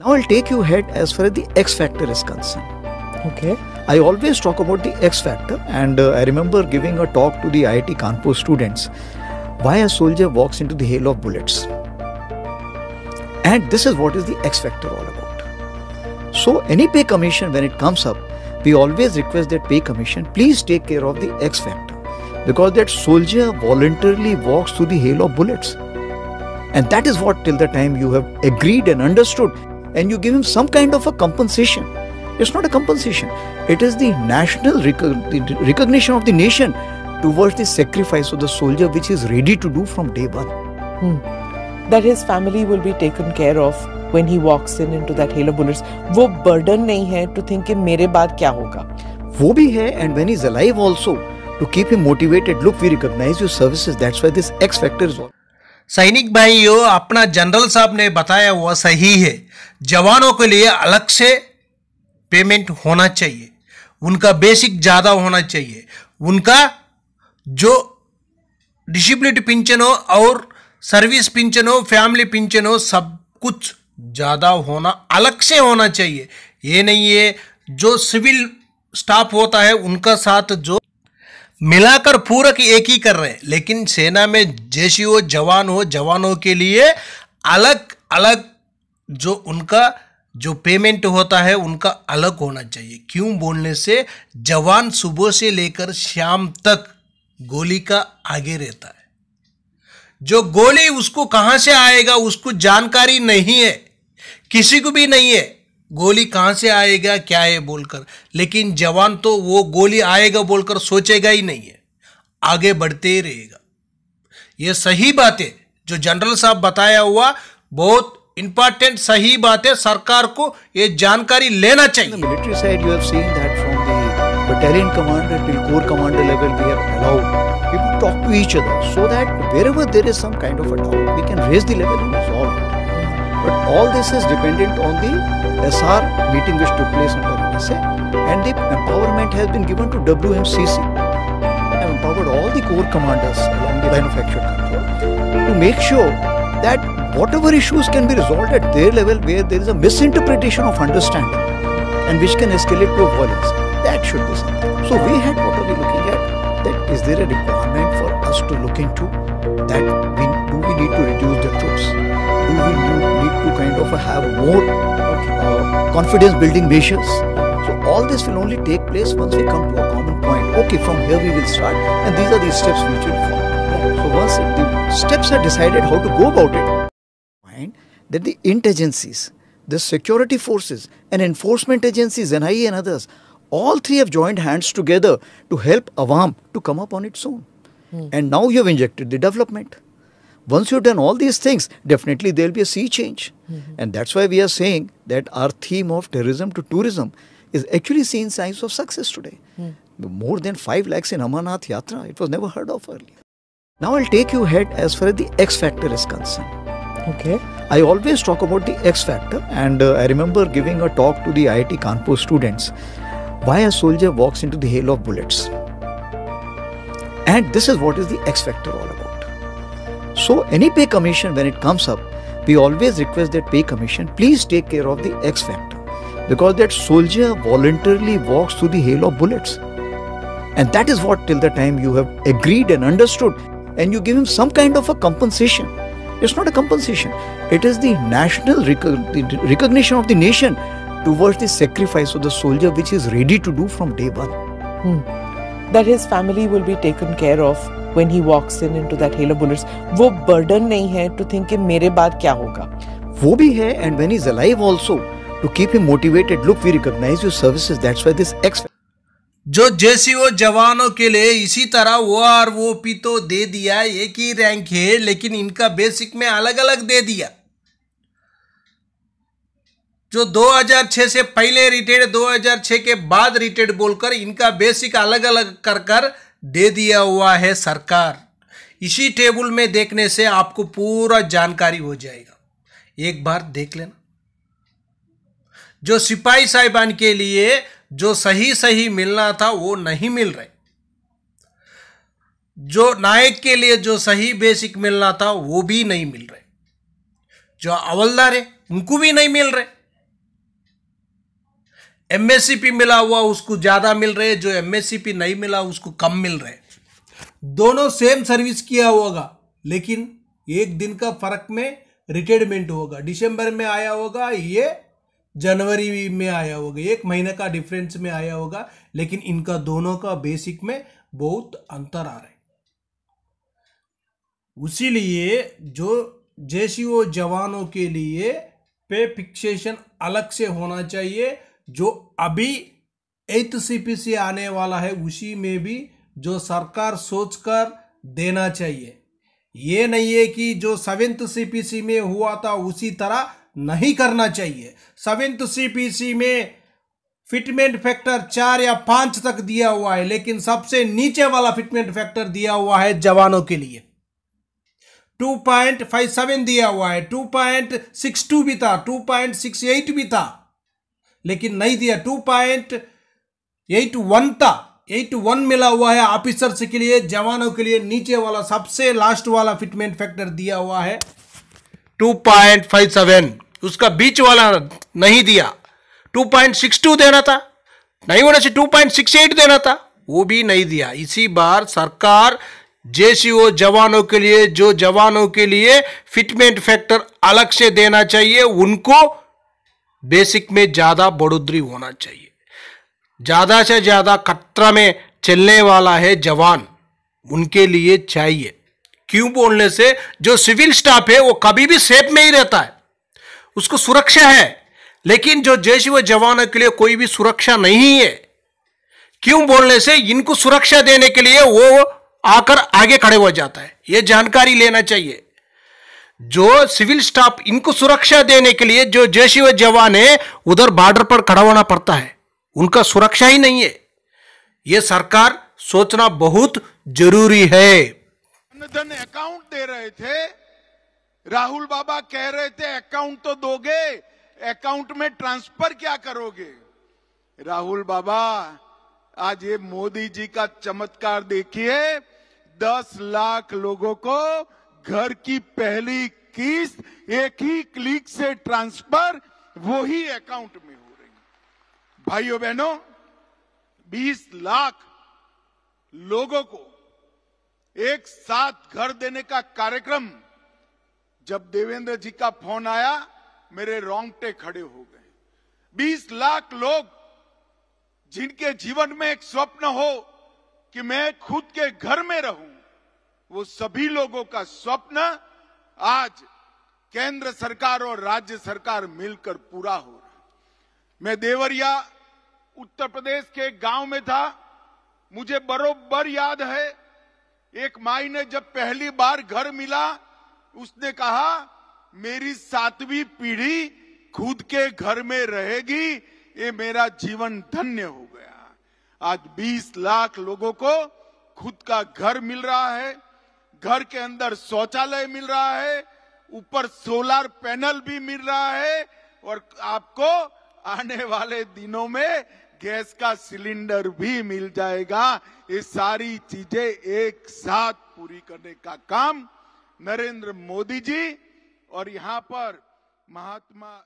Now I'll take you ahead as far as the X factor is concerned. Okay. I always talk about the X factor, and I remember giving a talk to the IIT Kanpur students why a soldier walks into the hail of bullets. And this is what is the X factor all about. So any pay commission, when it comes up, we always request that pay commission, please take care of the X factor, because that soldier voluntarily walks through the hail of bullets. And that is what, till the time you have agreed and understood, and you give him some kind of a compensation. It's not a compensation. It is the national recognition of the nation towards the sacrifice of the soldier, which he is ready to do from day one. That his family will be taken care of when he walks into that hail of bullets. वो burden नहीं है to think कि मेरे बाद क्या होगा. वो भी है, and when he's alive also, to keep him motivated. Look, we recognize your services. That's why this X factor is all. सैनिक भाइयों, अपना जनरल साहब ने बताया हुआ सही है। जवानों के लिए अलग से पेमेंट होना चाहिए, उनका बेसिक ज़्यादा होना चाहिए, उनका जो डिसेबिलिटी पेंशन हो और सर्विस पेंशन हो, फैमिली पेंशन हो, सब कुछ ज़्यादा होना, अलग से होना चाहिए। ये नहीं है जो सिविल स्टाफ होता है उनका साथ जो मिलाकर पूरक एक ही कर रहे हैं, लेकिन सेना में जैसी हो जवान हो, जवानों के लिए अलग अलग जो उनका जो पेमेंट होता है उनका अलग होना चाहिए। क्यों बोलने से जवान सुबह से लेकर शाम तक गोली का आगे रहता है। जो गोली उसको कहां से आएगा उसको जानकारी नहीं है, किसी को भी नहीं है गोली कहां से आएगा क्या है बोलकर, लेकिन जवान तो वो गोली आएगा बोलकर सोचेगा ही नहीं है, आगे बढ़ते ही रहेगा। ये सही बात है जो जनरल साहब बताया हुआ, बहुत इंपॉर्टेंट सही बात है, सरकार को ये जानकारी लेना चाहिए। Military side you have seen that from the battalion commander till corps commander level we have allowed people to talk to each other, so that wherever there is some kind of a doubt we can raise the level and resolve it. But all this is dependent on the SR meeting which took place under NSA, and the empowerment has been given to WMCC. I have empowered all the corps commanders along the line of actual control to make sure that whatever issues can be resolved at their level where there is a misinterpretation of understanding and which can escalate to violence, that should be something. So we had, what are we looking at? That is there a requirement for us to look into that? Do we need to reduce the troops? Do we need to kind of have more confidence building measures? So all this will only take place once we come to a common point. Okay, from here we will start, and these are the steps we should follow. So once the steps are decided how to go about it, find that the intelligencies, the security forces and enforcement agencies, NIA and others, all three have joined hands together to help Awam to come up on its own. And now you have injected the development. Once you've done all these things, definitely there will be a sea change. And that's why we are saying that our theme of terrorism to tourism is actually seeing signs of success today. More than 5 lakhs in Amarnath Yatra, it was never heard of earlier. Now I'll take you ahead as far as the X factor is concerned. Okay. I always talk about the X factor, and I remember giving a talk to the IIT Kanpur students why a soldier walks into the hail of bullets. And this is what is the X factor all about. So any pay commission, when it comes up, we always request that pay commission, please take care of the X factor, because that soldier voluntarily walks through the hail of bullets. And that is what, till the time you have agreed and understood, and you give him some kind of a compensation. It's not a compensation. It is the national recognition of the nation towards the sacrifice of the soldier, which is ready to do from day one. That his family will be taken care of when he walks into that hail of bullets. वो burden नहीं है to think कि मेरे बाद क्या होगा. वो भी है, and when he's alive also, to keep him motivated. Look, we recognize your services. That's why this X. जो JCO जवानों के लिए इसी तरह OROP तो दे दिया, एक ही रैंक है, लेकिन इनका बेसिक में अलग अलग दे दिया। जो 2006 से पहले रिटायर्ड, 2006 के बाद रिटायर्ड बोलकर इनका बेसिक अलग अलग कर कर दे दिया हुआ है सरकार। इसी टेबल में देखने से आपको पूरा जानकारी हो जाएगा, एक बार देख लेना। जो सिपाही साहिबान के लिए जो सही मिलना था वो नहीं मिल रहे, जो नायक के लिए जो सही बेसिक मिलना था वो भी नहीं मिल रहे, जो हवलदार है उनको भी नहीं मिल रहे। एमएससीपी मिला हुआ उसको ज्यादा मिल रहे, जो एमएससीपी नहीं मिला उसको कम मिल रहे। दोनों सेम सर्विस किया होगा, लेकिन एक दिन का फर्क में रिटायरमेंट होगा। दिसंबर में आया होगा, ये जनवरी में आया होगा, 1 महीने का डिफरेंस में आया होगा, लेकिन इनका दोनों का बेसिक में बहुत अंतर आ रहा है। उसीलिए जो जेसीओ जवानों के लिए पे फिक्सेशन अलग से होना चाहिए। जो अभी 8th CPC आने वाला है उसी में भी जो सरकार सोचकर देना चाहिए। ये नहीं है कि जो 7th CPC में हुआ था उसी तरह नहीं करना चाहिए। 7th CPC में फिटमेंट फैक्टर 4 या 5 तक दिया हुआ है, लेकिन सबसे नीचे वाला फिटमेंट फैक्टर दिया हुआ है जवानों के लिए 2.57 दिया हुआ है, 2.62 भी था, 2.68 भी था, लेकिन नहीं दिया। 2.81 था, 81 मिला हुआ है ऑफिसर्स के लिए। जवानों के लिए नीचे वाला सबसे लास्ट वाला फिटमेंट फैक्टर दिया हुआ है 2.57, उसका बीच वाला नहीं दिया। 2.62 देना था, नहीं होने से 2.68 देना था, वो भी नहीं दिया। इसी बार सरकार जेसीओ जवानों के लिए, जो जवानों के लिए फिटमेंट फैक्टर अलग से देना चाहिए, उनको बेसिक में ज्यादा बढ़ोतरी होना चाहिए। ज्यादा से ज्यादा खतरा में चलने वाला है जवान, उनके लिए चाहिए। क्यों बोलने से जो सिविल स्टाफ है वो कभी भी सेफ में ही रहता है, उसको सुरक्षा है, लेकिन जो जेसीओ जवानों के लिए कोई भी सुरक्षा नहीं है। क्यों बोलने से इनको सुरक्षा देने के लिए वो आकर आगे खड़े हो जाता है। ये जानकारी लेना चाहिए। जो सिविल स्टाफ इनको सुरक्षा देने के लिए जो जेसीओ जवान है उधर बॉर्डर पर खड़ा होना पड़ता है, उनका सुरक्षा ही नहीं है। यह सरकार सोचना बहुत जरूरी है। धन अकाउंट दे रहे थे, राहुल बाबा कह रहे थे अकाउंट तो दोगे, अकाउंट में ट्रांसफर क्या करोगे? राहुल बाबा आज ये मोदी जी का चमत्कार देखिए, 10 लाख लोगों को घर की पहली किस्त एक ही क्लिक से ट्रांसफर वो ही अकाउंट में हो रही। भाइयों बहनों, 20 लाख लोगों को एक साथ घर देने का कार्यक्रम, जब देवेंद्र जी का फोन आया मेरे रोंगटे खड़े हो गए। 20 लाख लोग जिनके जीवन में एक स्वप्न हो कि मैं खुद के घर में रहूं, वो सभी लोगों का स्वप्न आज केंद्र सरकार और राज्य सरकार मिलकर पूरा हो रहा है। मैं देवरिया उत्तर प्रदेश के एक गांव में था, मुझे बरोबर याद है, एक माई ने जब पहली बार घर मिला उसने कहा मेरी 7वीं पीढ़ी खुद के घर में रहेगी, ये मेरा जीवन धन्य हो गया। आज 20 लाख लोगों को खुद का घर मिल रहा है, घर के अंदर शौचालय मिल रहा है, ऊपर सोलर पैनल भी मिल रहा है, और आपको आने वाले दिनों में गैस का सिलेंडर भी मिल जाएगा। ये सारी चीजें एक साथ पूरी करने का काम नरेंद्र मोदी जी और यहां पर महात्मा